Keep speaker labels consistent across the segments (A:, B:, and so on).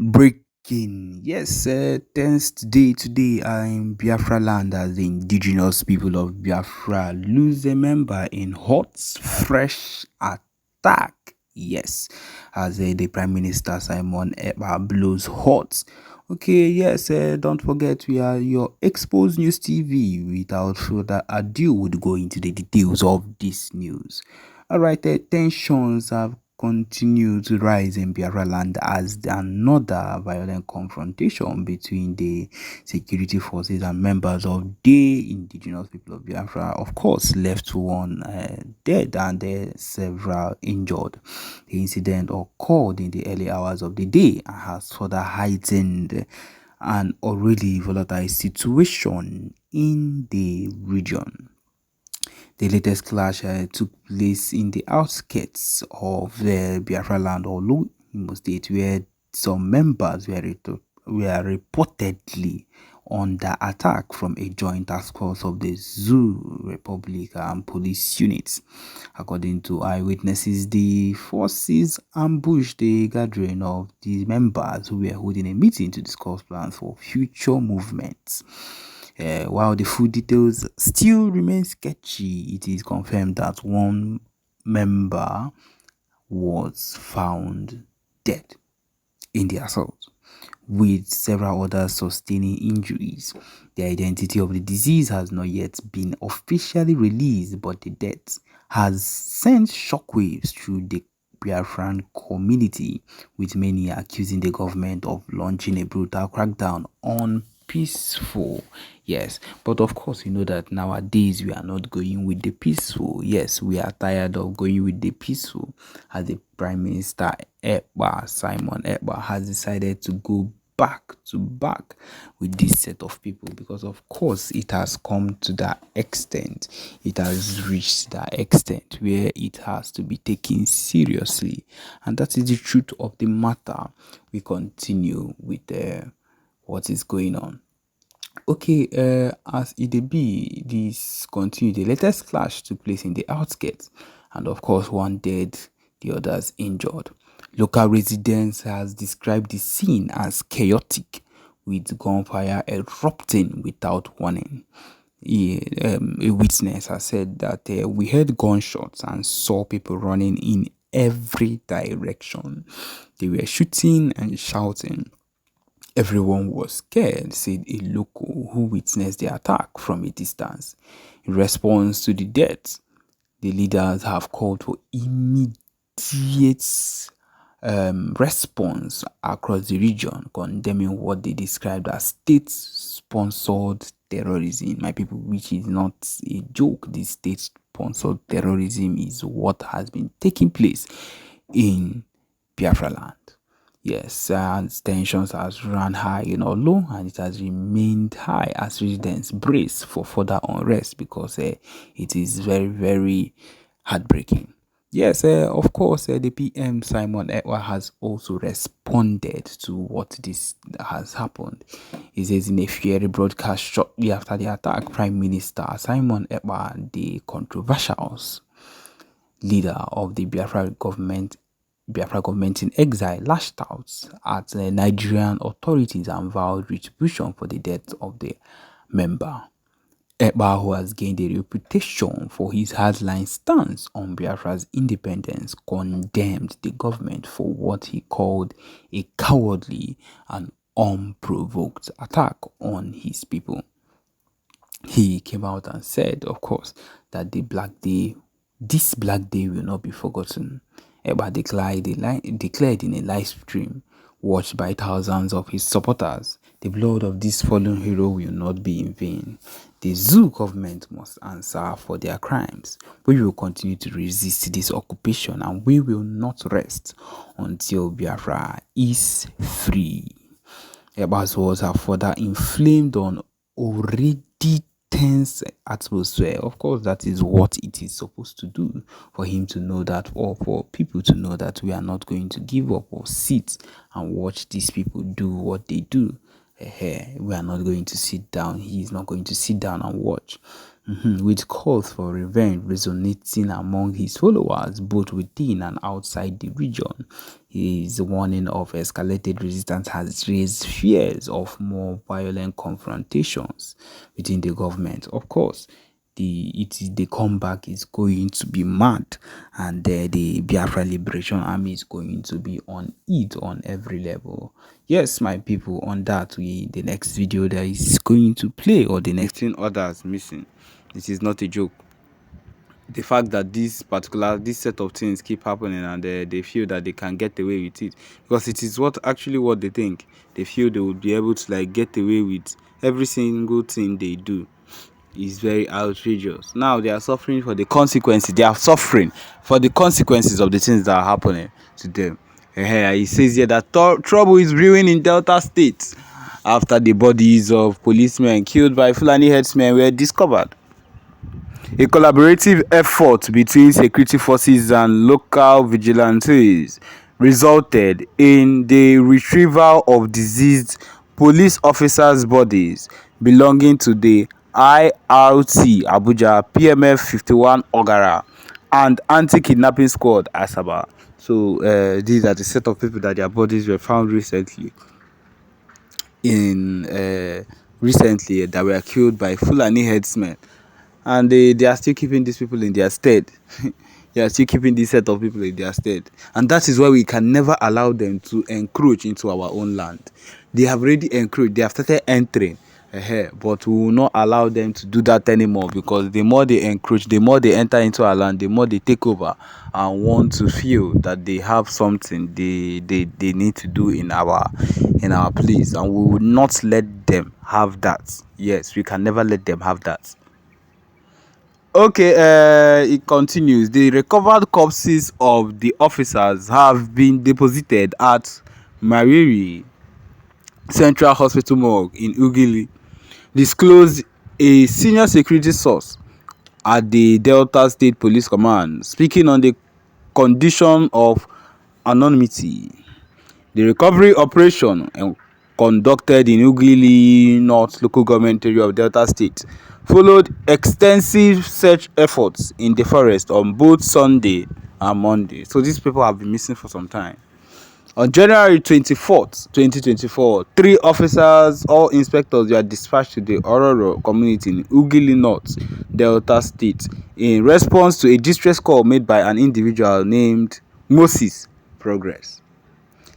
A: Breaking, yes, tenth day today in Biafra land as the indigenous people of Biafra lose a member in hot, fresh attack. Yes, as the Prime Minister Simon Ekpa blows hot. Okay, yes, don't forget we are your Exposed News TV. Without further ado, we'll go into the details of this news. Alright, tensions have continued to rise in Biafra land as another violent confrontation between the security forces and members of the indigenous people of Biafra, of course, left one dead and several injured. The incident occurred in the early hours of the day and has further heightened an already volatile situation in the region. The latest clash took place in the outskirts of the Biafra land or Imo State, where some members were reportedly under attack from a joint task force of the Zoo Republic and police units. According to eyewitnesses, the forces ambushed the gathering of the members who were holding a meeting to discuss plans for future movements. While the full details still remain sketchy, it is confirmed that one member was found dead in the assault, with several others sustaining injuries. The identity of the disease has not yet been officially released, but the death has sent shockwaves through the Biafran community, with many accusing the government of launching a brutal crackdown on peaceful. Yes, but of course you know that nowadays we are not going with the peaceful. Yes, we are tired of going with the peaceful, as the Prime Minister Simon Ekpa has decided to go back to back with this set of people, because of course it has come to that extent, it has reached that extent where it has to be taken seriously, and that is the truth of the matter. We continue with what is going on. Okay, as it dey be, this continue. The latest clash took place in the outskirts, and of course, one dead, the others injured. Local residents has described the scene as chaotic, with gunfire erupting without warning. A witness has said that we heard gunshots and saw people running in every direction. They were shooting and shouting. Everyone was scared, said a local who witnessed the attack from a distance. In response to the deaths, the leaders have called for immediate response across the region, condemning what they described as state-sponsored terrorism. My people, which is not a joke, this state-sponsored terrorism is what has been taking place in Biafra land. Yes, and tensions has run high in Olo, and it has remained high as residents brace for further unrest, because it is very, very heartbreaking. Yes, of course, the PM Simon Ekpa has also responded to what this has happened. He says in a fiery broadcast shortly after the attack, Prime Minister Simon Ekpa, the controversial leader of the Biafra government in exile, lashed out at the Nigerian authorities and vowed retribution for the death of the member. Ekpa, who has gained a reputation for his hardline stance on Biafra's independence, condemned the government for what he called a cowardly and unprovoked attack on his people. He came out and said, of course, that this black day will not be forgotten. Ekpa declared in a live stream watched by thousands of his supporters, the blood of this fallen hero will not be in vain. The Zoo government must answer for their crimes. We will continue to resist this occupation, and we will not rest until Biafra is free. Ekpa's words have further inflamed on already tense atmosphere. Of course, that is what it is supposed to do, for him to know that, or for people to know that we are not going to give up or sit and watch these people do what they do. We are not going to sit down. He is not going to sit down and watch. with calls for revenge resonating among his followers both within and outside the region. His warning of escalated resistance has raised fears of more violent confrontations within the government. Of course, the comeback is going to be mad, and the Biafra Liberation Army is going to be on it on every level. Yes, my people, on that the next video that is going to play, or the next thing others missing, it is not a joke. The fact that this set of things keep happening, and they feel that they can get away with it, because it is what they think. They feel they will be able to like get away with every single thing they do, is very outrageous. Now they are suffering for the consequences. They are suffering for the consequences of the things that are happening to them. He says here that trouble is brewing in Delta State after the bodies of policemen killed by Fulani herdsmen were discovered. A collaborative effort between security forces and local vigilantes resulted in the retrieval of deceased police officers' bodies belonging to the IRT Abuja, PMF 51 Ogara, and Anti-Kidnapping Squad Asaba. So these are the set of people that their bodies were found recently that were killed by Fulani herdsmen, and they are still keeping these people in their stead. They are still keeping this set of people in their stead, and that is why we can never allow them to encroach into our own land. They have already encroached, they have started entering, but we will not allow them to do that anymore, because the more they encroach, the more they enter into our land, the more they take over and want to feel that they have something they need to do in our place, and we will not let them have that. Yes, we can never let them have that. Okay, it continues. The recovered corpses of the officers have been deposited at Mariri Central Hospital morgue in Ugili, disclosed a senior security source at the Delta State Police Command, speaking on the condition of anonymity. The recovery operation, conducted in Ugili North local government area of Delta State, followed extensive search efforts in the forest on both Sunday and Monday. So these people have been missing for some time. On January 24th, 2024, 3 officers, all inspectors, were dispatched to the Ororo community in Ugili North, Delta State, in response to a distress call made by an individual named Moses Progress.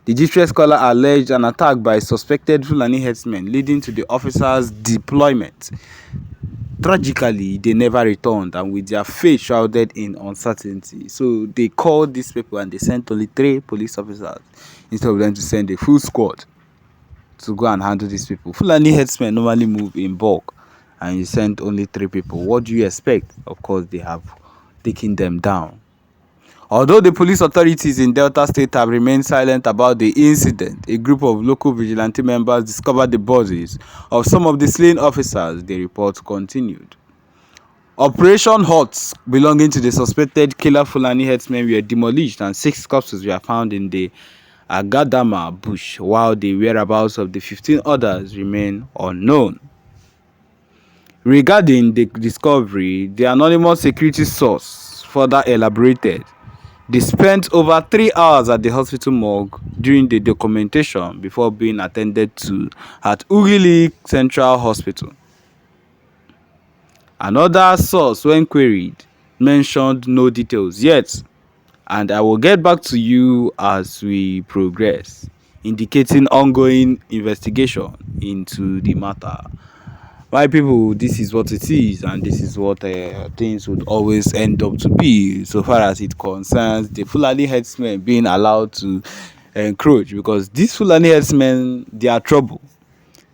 A: The distress caller alleged an attack by suspected Fulani herdsmen, leading to the officers' deployment. Tragically, they never returned, and with their fate shrouded in uncertainty. So they called these people and they sent only 3 police officers instead of them to send a full squad to go and handle these people. Fulani herdsmen normally move in bulk, and you sent only 3 people. What do you expect? Of course, they have taken them down. Although the police authorities in Delta State have remained silent about the incident, a group of local vigilante members discovered the bodies of some of the slain officers. The report continued. Operation Huts belonging to the suspected killer Fulani herdsmen were demolished, and 6 corpses were found in the Agadama bush, while the whereabouts of the 15 others remain unknown. Regarding the discovery, the anonymous security source further elaborated. They spent over 3 hours at the hospital morgue during the documentation before being attended to at Ugili Central Hospital. Another source, when queried, mentioned no details yet, and I will get back to you as we progress, indicating ongoing investigation into the matter. My people, this is what it is, and this is what things would always end up to be, so far as it concerns the Fulani herdsmen being allowed to encroach, because these Fulani herdsmen, they are trouble.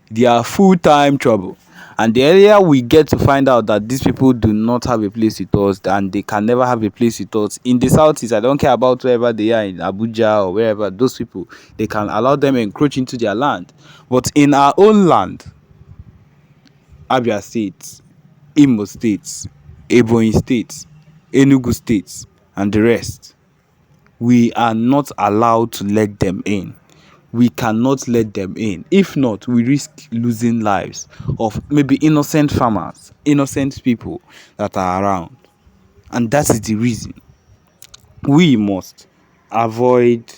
A: They are full-time trouble, and the earlier we get to find out that these people do not have a place with us, and they can never have a place with us in the southeast. I don't care about wherever they are, in Abuja or wherever, those people, they can allow them encroach into their land, but in our own land, Abia State, Imo State, Ebonyi State, Enugu State, and the rest, we are not allowed to let them in. we cannot let them in. If not, we risk losing lives of maybe innocent farmers, innocent people that are around. And that is the reason we must avoid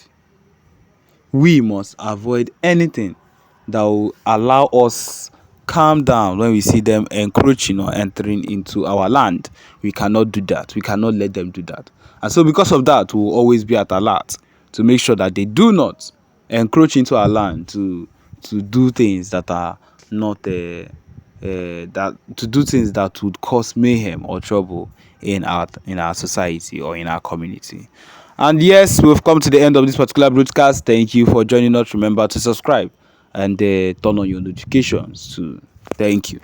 A: we must avoid anything that will allow us calm down when we see them encroaching or entering into our land. We cannot do that. We cannot let them do that. And so because of that, we'll always be at alert to make sure that they do not encroach into our land to do things that are not that to do things that would cause mayhem or trouble in our society or in our community. And yes, we've come to the end of this particular broadcast. Thank you for joining us. Remember to subscribe and turn on your notifications too. Thank you.